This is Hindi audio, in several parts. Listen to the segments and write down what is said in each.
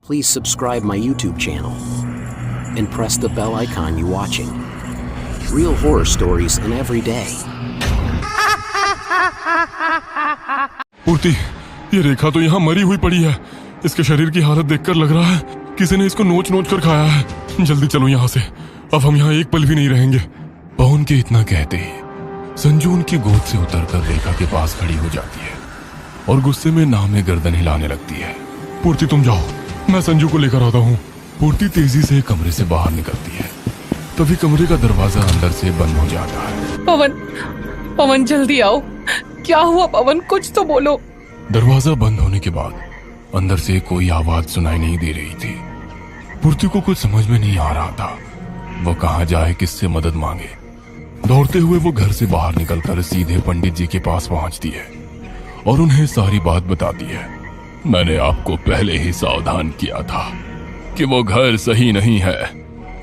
please subscribe my YouTube channel and press the bell icon you watching. Real horror stories in every day. पूर्ति, ये रेखा तो यहाँ मरी हुई पड़ी है। इसके शरीर की हालत देखकर लग रहा है किसी ने इसको नोच नोच कर खाया है। जल्दी चलो यहाँ से, अब हम यहाँ एक पल भी नहीं रहेंगे। पवन के इतना कहते ही संजू उनकी गोद से उतरकर रेखा के पास खड़ी हो जाती है और गुस्से में नामे गर्दन हिलाने लगती है। पूर्ति तुम जाओ, मैं संजू को लेकर आता हूँ। पूर्ति तेजी से कमरे से बाहर निकलती है, तभी कमरे का दरवाजा अंदर से बंद हो जाता है। पवन जल्दी आओ। क्या हुआ पवन, कुछ तो बोलो। दरवाजा बंद होने के बाद अंदर से कोई आवाज सुनाई नहीं दे रही थी। पूर्ति को कुछ समझ में नहीं आ रहा था वो कहाँ जाए, किससे मदद मांगे। दौड़ते हुए वो घर से बाहर निकलकर सीधे पंडित जी के पास पहुंचती है और उन्हें सारी बात बताती है। मैंने आपको पहले ही सावधान किया था कि वो घर सही नहीं है।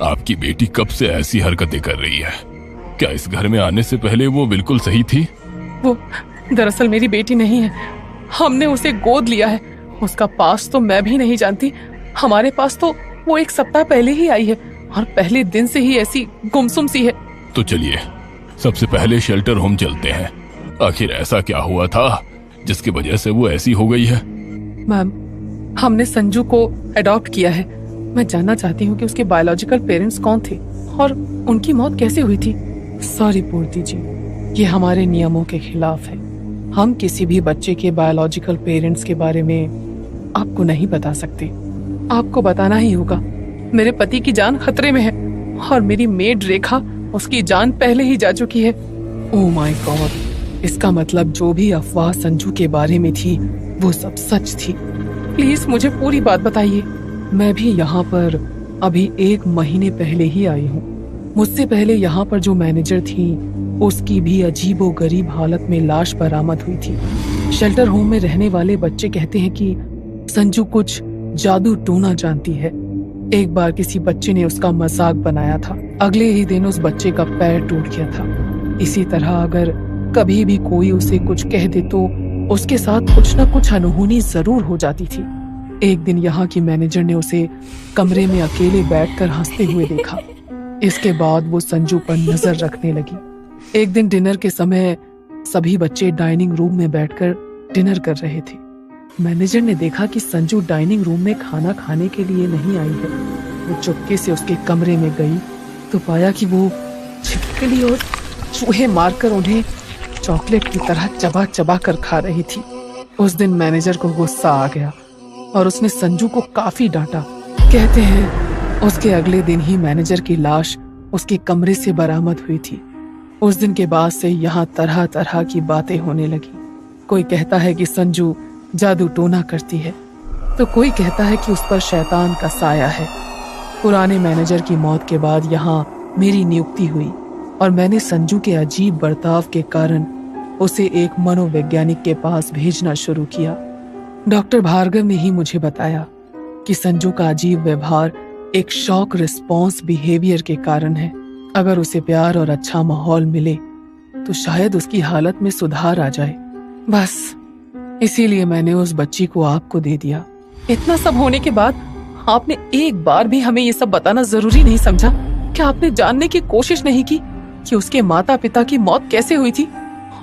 आपकी बेटी कब से ऐसी हरकतें कर रही है? क्या इस घर में आने से पहले वो बिल्कुल सही थी? वो दरअसल मेरी बेटी नहीं है, हमने उसे गोद लिया है। उसका पास तो मैं भी नहीं जानती। हमारे पास तो वो 1 सप्ताह पहले ही आई है और पहले दिन से ही ऐसी गुमसुम सी है। तो चलिए सबसे पहले शेल्टर होम चलते हैं। आखिर ऐसा क्या हुआ था जिसकी वजह से वो ऐसी हो गई है? मैम, हमने संजू को अडॉप्ट किया है। मैं जानना चाहती हूँ कि उसके बायोलॉजिकल पेरेंट्स कौन थे और उनकी मौत कैसे हुई थी। सॉरी पूर्ति जी, ये हमारे नियमों के खिलाफ है। हम किसी भी बच्चे के बायोलॉजिकल पेरेंट्स के बारे में आपको नहीं बता सकते। आपको बताना ही होगा। मेरे पति की जान खतरे में है और मेरी मेड रेखा, उसकी जान पहले ही जा चुकी है। ओह माय गॉड, इसका मतलब जो भी अफवाह संजू के बारे में थी वो सब सच थी। प्लीज मुझे पूरी बात बताइए। मैं भी यहाँ पर अभी 1 महीने पहले ही आई हूँ। मुझसे पहले यहाँ पर जो मैनेजर थी उसकी भी अजीबोगरीब हालत में लाश बरामद हुई थी। शेल्टर होम में रहने वाले बच्चे कहते हैं कि संजू कुछ जादू टोना जानती है। एक बार किसी बच्चे ने उसका मजाक बनाया था। अगले ही दिन उस बच्चे का पैर टूट गया था। इसी तरह अगर कभी भी कोई उसे कुछ कह दे तो उसके साथ कुछ न कुछ अनहोनी जरूर हो जाती थी। एक दिन यहाँ की मैनेजर ने उसे कमरे में अकेले बैठकर हंसते हुए देखा। इसके बाद वो संजू पर नजर रखने लगी। एक दिन डिनर के समय सभी बच्चे डाइनिंग रूम में बैठकर डिनर कर रहे थे। मैनेजर ने देखा कि संजू डाइनिंग रूम में खाना खाने के लिए नहीं आई है। वो चुपके से उसके कमरे में गई तो पाया कि वो छिपकली और चूहे मारकर उन्हें चॉकलेट की तरह चबा चबा कर खा रही थी। उस दिन मैनेजर को गुस्सा आ गया और उसने संजू को काफी डांटा। कहते हैं उसके अगले दिन ही मैनेजर की लाश उसके कमरे से बरामद हुई थी। उस दिन के बाद से यहाँ तरह तरह की बातें होने लगी। कोई कहता है कि संजू जादू टोना करती है तो कोई कहता है कि उस पर शैतान का साया है। पुराने मैनेजर की मौत के बाद यहाँ मेरी नियुक्ति हुई और मैंने संजू के अजीब बर्ताव के कारण उसे एक मनोवैज्ञानिक के पास भेजना शुरू किया। डॉक्टर भार्गव ने ही मुझे बताया कि संजू का अजीब व्यवहार एक शॉक रिस्पॉन्स बिहेवियर के कारण है। अगर उसे प्यार और अच्छा माहौल मिले तो शायद उसकी हालत में सुधार आ जाए। बस इसीलिए मैंने उस बच्ची को आपको दे दिया। इतना सब होने के बाद आपने एक बार भी हमें ये सब बताना जरूरी नहीं समझा? क्या आपने जानने की कोशिश नहीं की कि उसके माता पिता की मौत कैसे हुई थी?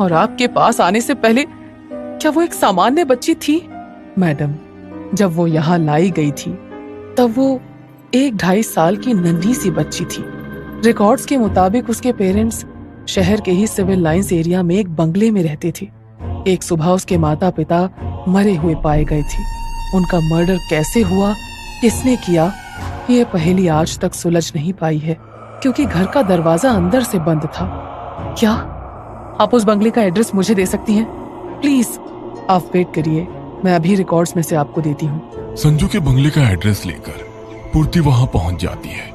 और आपके पास आने से पहले क्या वो एक सामान्य बच्ची थी? मैडम, जब वो यहाँ लाई गई थी तब वो 1-2.5 साल की नन्ही सी बच्ची थी। रिकॉर्ड्स के मुताबिक उसके पेरेंट्स शहर के ही सिविल लाइंस एरिया में एक बंगले में रहते थे। एक सुबह उसके माता पिता मरे हुए पाए गए थे। उनका मर्डर कैसे हुआ, किसने किया, ये पहेली आज तक सुलझ नहीं पाई है क्योंकि घर का दरवाजा अंदर से बंद था। क्या आप उस बंगले का एड्रेस मुझे दे सकती हैं? प्लीज आप वेट करिए, मैं अभी रिकॉर्ड्स में से आपको देती हूँ। संजू के बंगले का एड्रेस लेकर पूर्ति वहाँ पहुँच जाती है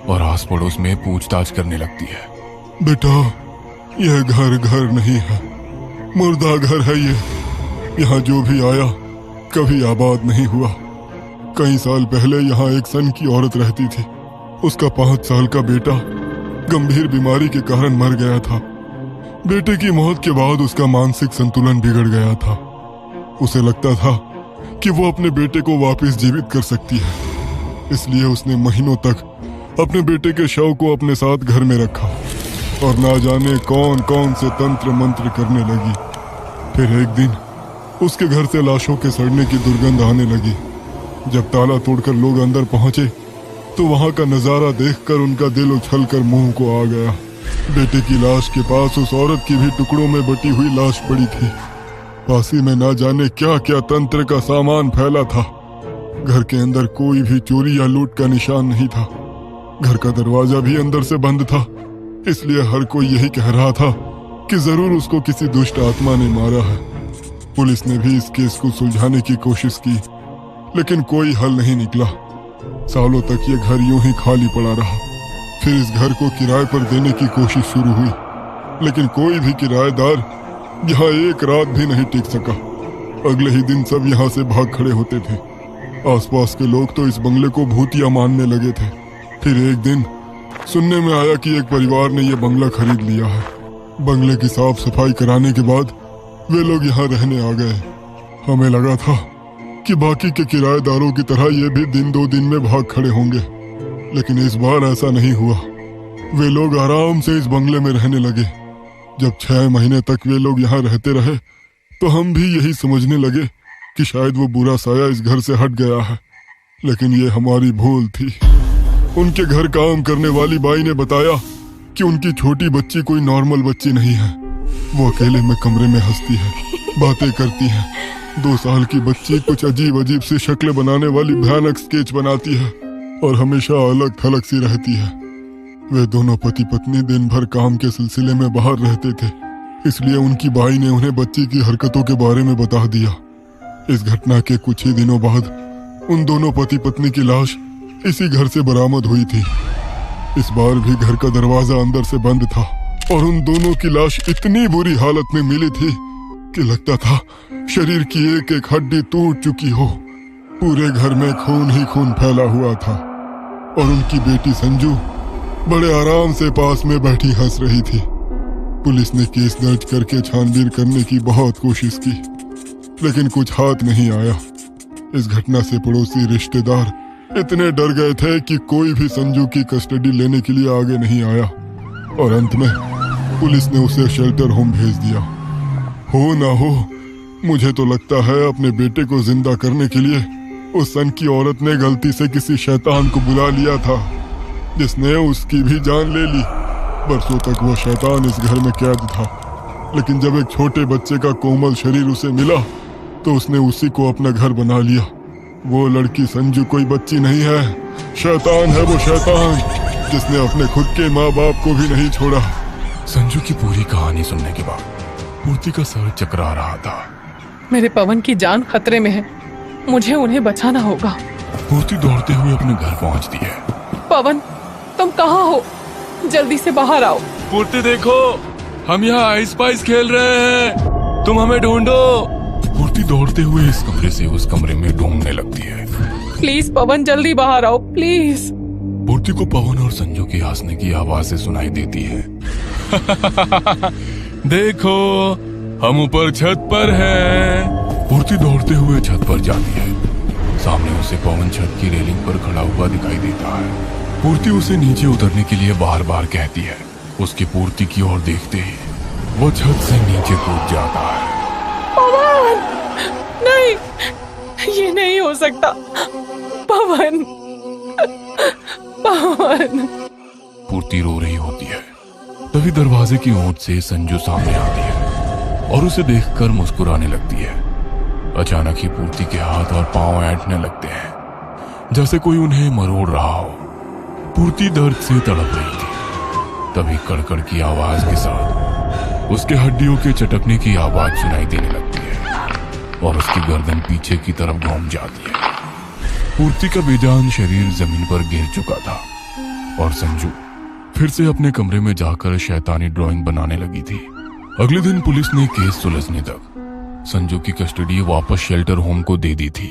और आस पड़ोस में पूछताछ करने लगती है। बेटा, यह घर नहीं है, मुर्दा घर है ये। यहाँ जो भी आया कभी आबाद नहीं हुआ। कई साल पहले यहाँ एक सन की औरत रहती थी। उसका 5 साल का बेटा गंभीर बीमारी के कारण मर गया था। बेटे की मौत के बाद उसका मानसिक संतुलन बिगड़ गया था। उसे लगता था कि वो अपने बेटे को वापस जीवित कर सकती है। इसलिए उसने महीनों तक अपने बेटे के शव को अपने साथ घर में रखा और ना जाने कौन कौन से तंत्र मंत्र करने लगी। फिर एक दिन उसके घर से लाशों के सड़ने की दुर्गंध आने लगी। जब ताला तोड़कर लोग अंदर पहुंचे तो वहां का नजारा देखकर उनका दिल उछलकर मुंह को आ गया। बेटे की लाश के पास उस औरत की भी टुकड़ों में बटी हुई लाश पड़ी थी। पासी में ना जाने क्या क्या तंत्र का सामान फैला था। घर के अंदर कोई भी चोरी या लूट का निशान नहीं था। घर का दरवाजा भी अंदर से बंद था। इसलिए हर कोई यही कह रहा था कि जरूर उसको किसी दुष्ट आत्मा ने मारा है। पुलिस ने भी इस केस को सुलझाने की कोशिश की, लेकिन कोई हल नहीं निकला। सालों तक ये घर यूं ही खाली पड़ा रहा। फिर इस घर को किराए पर देने की कोशिश शुरू हुई, लेकिन कोई भी किराएदार यहाँ एक रात भी नहीं टिक सका। अगले ही दिन सब यहाँ से भाग खड़े होते थे। आसपास के लोग तो इस बंगले को भूतिया मानने लगे थे। फिर एक दिन सुनने में आया कि एक परिवार ने यह बंगला खरीद लिया है। बंगले की साफ सफाई कराने के बाद वे लोग यहाँ रहने आ गए। हमें लगा था कि बाकी के किराएदारों की तरह ये भी दिन दो दिन में भाग खड़े होंगे, लेकिन इस बार ऐसा नहीं हुआ। वे लोग आराम से इस बंगले में रहने लगे। जब 6 महीने तक वे लोग यहाँ रहते रहे तो हम भी यही समझने लगे कि शायद वो बुरा साया इस घर से हट गया है, लेकिन ये हमारी भूल थी। उनके घर काम करने वाली बाई ने बताया कि उनकी छोटी बच्ची कोई नॉर्मल बच्ची नहीं है। वो अकेले में कमरे में हंसती है, बातें करती है। 2 साल की बच्ची कुछ अजीब अजीब सी शक्लें बनाने वाली भयानक स्केच बनाती है और हमेशा अलग थलग सी रहती है। वे दोनों पति पत्नी दिन भर काम के सिलसिले में बाहर रहते थे, इसलिए उनकी बाई ने उन्हें बच्ची की हरकतों के बारे में बता दिया। इस घटना के कुछ ही दिनों बाद उन दोनों पति पत्नी की लाश इसी घर से बरामद हुई थी। इस बार भी घर का दरवाजा अंदर से बंद था और उन दोनों की लाश इतनी बुरी हालत में मिली थी कि लगता था शरीर की एक एक हड्डी टूट चुकी हो। पूरे घर में खून ही खून फैला हुआ था और उनकी बेटी संजू बड़े आराम से पास में बैठी हंस रही थी। पुलिस ने केस दर्ज करके छानबीन करने की बहुत कोशिश की, लेकिन कुछ हाथ नहीं आया। इस घटना से पड़ोसी रिश्तेदार इतने डर गए थे कि कोई भी संजू की कस्टडी लेने के लिए आगे नहीं आया और अंत में पुलिस ने उसे शेल्टर होम भेज दिया। हो ना हो, मुझे तो लगता है अपने बेटे को जिंदा करने के लिए उस सन की औरत ने गलती से किसी शैतान को बुला लिया था, जिसने उसकी भी जान ले ली। बरसों तक वो शैतान इस घर में कैद था, लेकिन जब एक छोटे बच्चे का कोमल शरीर उसे मिला तो उसने उसी को अपना घर बना लिया। वो लड़की संजू कोई बच्ची नहीं है, शैतान है वो शैतान, जिसने अपने खुद के माँ बाप को भी नहीं छोड़ा। संजू की पूरी कहानी सुनने के बाद पूर्ति का सर चकरा रहा था। मेरे पवन की जान खतरे में है, मुझे उन्हें बचाना होगा। पूर्ति दौड़ते हुए अपने घर पहुंचती है। पवन, तुम कहाँ हो? जल्दी से बाहर आओ। पूर्ति देखो, हम यहाँ आइस पाइस खेल रहे हैं, तुम हमें ढूंढो। पूर्ति दौड़ते हुए इस कमरे से उस कमरे में ढूंढने लगती है। प्लीज पवन, जल्दी बाहर आओ प्लीज। पूर्ति को पवन और संजू की हंसने की आवाजें सुनाई देती है। देखो, हम ऊपर छत पर हैं। पूर्ति दौड़ते हुए छत पर जाती है। सामने उसे पवन छत की रेलिंग पर खड़ा हुआ दिखाई देता है। पूर्ति उसे नीचे उतरने के लिए बार बार कहती है। उसकी पूर्ति की ओर देखते ही वो छत से नीचे कूद जाता है। पवन, नहीं, ये नहीं हो सकता। पवन, पवन। पूर्ति रो रही होती है। तभी दरवाजे की ओर से संजू सामने आती है और उसे देखकर मुस्कुराने लगती है। अचानक ही पूर्ति के हाथ और पांव ऐंठने लगते हैं, जैसे कोई उन्हें मरोड़ रहा हो। पूर्ति दर्द से तड़प रही थी। तभी कड़कड़ की आवाज के साथ उसके हड्डियों के चटकने की आवाज सुनाई देने लगती है और उसकी गर्दन पीछे की तरफ घूम जाती है। पूर्ति का बेजान शरीर जमीन पर गिर चुका था और संजू फिर से अपने कमरे में जाकर शैतानी ड्राइंग बनाने लगी थी। अगले दिन पुलिस ने केस सुलझने तक संजू की कस्टडी वापस शेल्टर होम को दे दी थी।